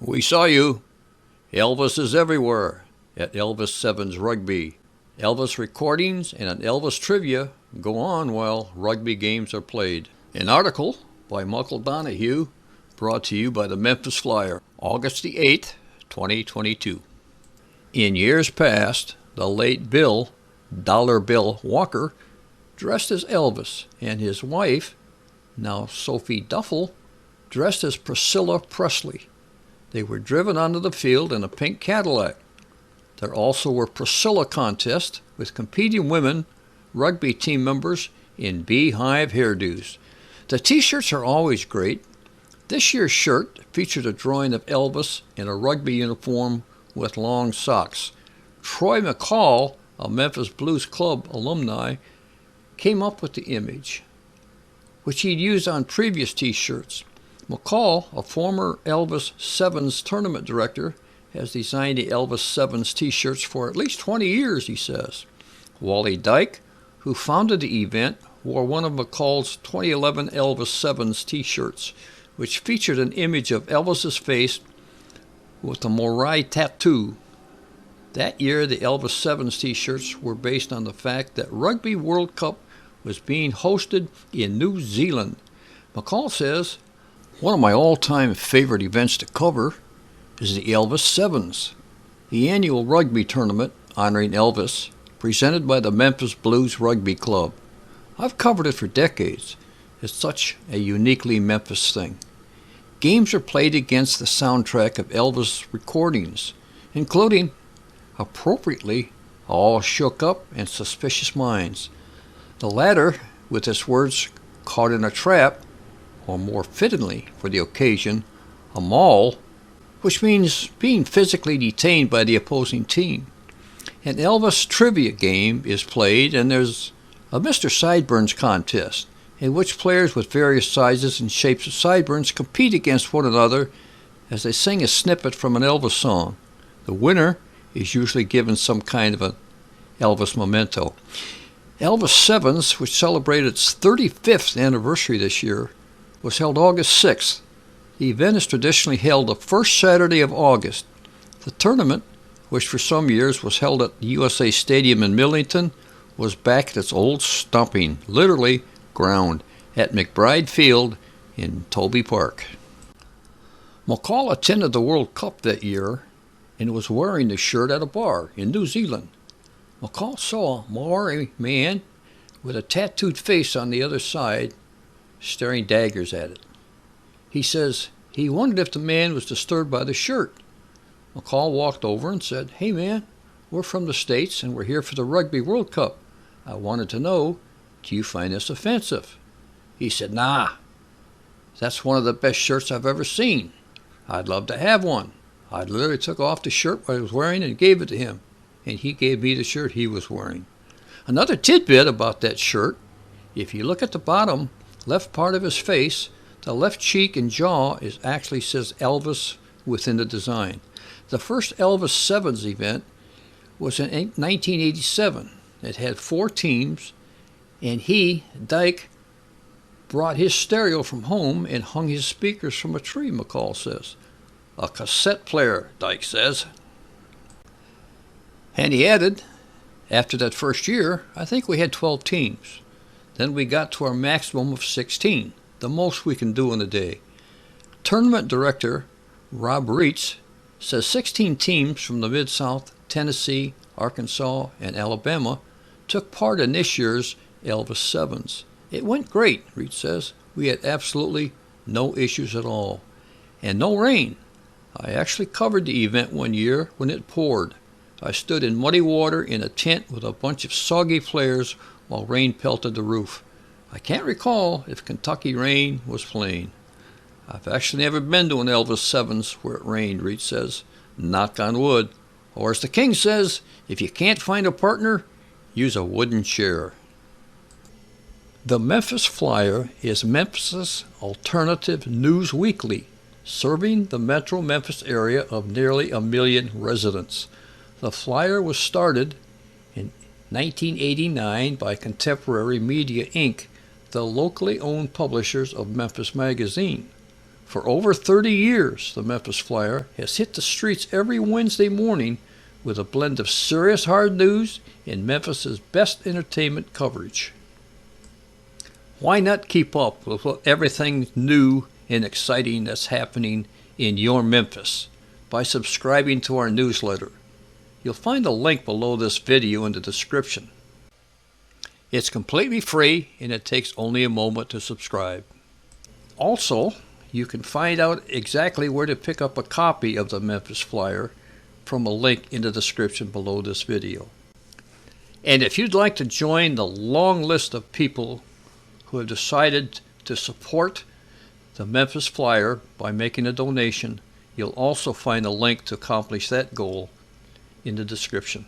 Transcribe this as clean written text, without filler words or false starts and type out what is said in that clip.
We saw you. Elvis is everywhere at Elvis Sevens Rugby. Elvis recordings and an Elvis trivia go on while rugby games are played. An article by Michael Donahue, brought to you by the Memphis Flyer, August the 8th, 2022. In years past, the late Bill, Dollar Bill Walker, dressed as Elvis, and his wife, now Sophie Duffel, dressed as Priscilla Presley. They were driven onto the field in a pink Cadillac. There also were Priscilla contests with competing women rugby team members in beehive hairdos. The t-shirts are always great. This year's shirt featured a drawing of Elvis in a rugby uniform with long socks. Troy McCall, a Memphis Blues Club alumni, came up with the image, which he'd used on previous t-shirts. McCall, a former Elvis Sevens tournament director, has designed the Elvis Sevens t-shirts for at least 20 years, he says. Wally Dyke, who founded the event, wore one of McCall's 2011 Elvis Sevens t-shirts, which featured an image of Elvis's face with a Morai tattoo. That year, the Elvis Sevens t-shirts were based on the fact that Rugby World Cup was being hosted in New Zealand. McCall says, "One of my all-time favorite events to cover is the Elvis Sevens, the annual rugby tournament honoring Elvis, presented by the Memphis Blues Rugby Club. I've covered it for decades. It's such a uniquely Memphis thing. Games are played against the soundtrack of Elvis recordings, including, appropriately, All Shook Up and Suspicious Minds. The latter, with its words, Caught in a Trap, or more fittingly for the occasion, a maul, which means being physically detained by the opposing team. An Elvis trivia game is played, and there's a Mr. Sideburns contest, in which players with various sizes and shapes of sideburns compete against one another as they sing a snippet from an Elvis song. The winner is usually given some kind of an Elvis memento. Elvis Sevens, which celebrated its 35th anniversary this year, was held August 6th. The event is traditionally held the first Saturday of August. The tournament, which for some years was held at the USA Stadium in Millington, was back at its old stomping, literally, ground at McBride Field in Toby Park. McCall attended the World Cup that year and was wearing the shirt at a bar in New Zealand. McCall saw a Maori man with a tattooed face on the other side staring daggers at it. He says he wondered if the man was disturbed by the shirt. McCall walked over and said, "Hey man, we're from the States and we're here for the Rugby World Cup. I wanted to know, do you find this offensive?" He said, "Nah, that's one of the best shirts I've ever seen. I'd love to have one." I literally took off the shirt I was wearing and gave it to him, and he gave me the shirt he was wearing. Another tidbit about that shirt, if you look at the bottom left part of his face, the left cheek and jaw actually says Elvis within the design. The first Elvis Sevens event was in 1987. It had 4 teams, and he, Dyke, brought his stereo from home and hung his speakers from a tree, McCall says. A cassette player, Dyke says. And he added, after that first year, I think we had 12 teams. Then we got to our maximum of 16, the most we can do in a day. Tournament director Rob Reitz says 16 teams from the Mid-South, Tennessee, Arkansas, and Alabama took part in this year's Elvis Sevens. It went great, Reitz says. We had absolutely no issues at all. And no rain. I actually covered the event one year when it poured. I stood in muddy water in a tent with a bunch of soggy players while rain pelted the roof. I can't recall if Kentucky rain was playing. I've actually never been to an Elvis Sevens where it rained, Reitz says. Knock on wood. Or as the King says, if you can't find a partner, use a wooden chair. The Memphis Flyer is Memphis' alternative news weekly, serving the metro Memphis area of nearly 1 million residents. The Flyer was started in 1989 by Contemporary Media Inc., the locally owned publishers of Memphis Magazine. For over 30 years, the Memphis Flyer has hit the streets every Wednesday morning with a blend of serious hard news and Memphis's best entertainment coverage. Why not keep up with everything new and exciting that's happening in your Memphis by subscribing to our newsletter? You'll find a link below this video in the description. It's completely free and it takes only a moment to subscribe. Also, you can find out exactly where to pick up a copy of the Memphis Flyer from a link in the description below this video. And if you'd like to join the long list of people who have decided to support the Memphis Flyer by making a donation, you'll also find a link to accomplish that goal in the description.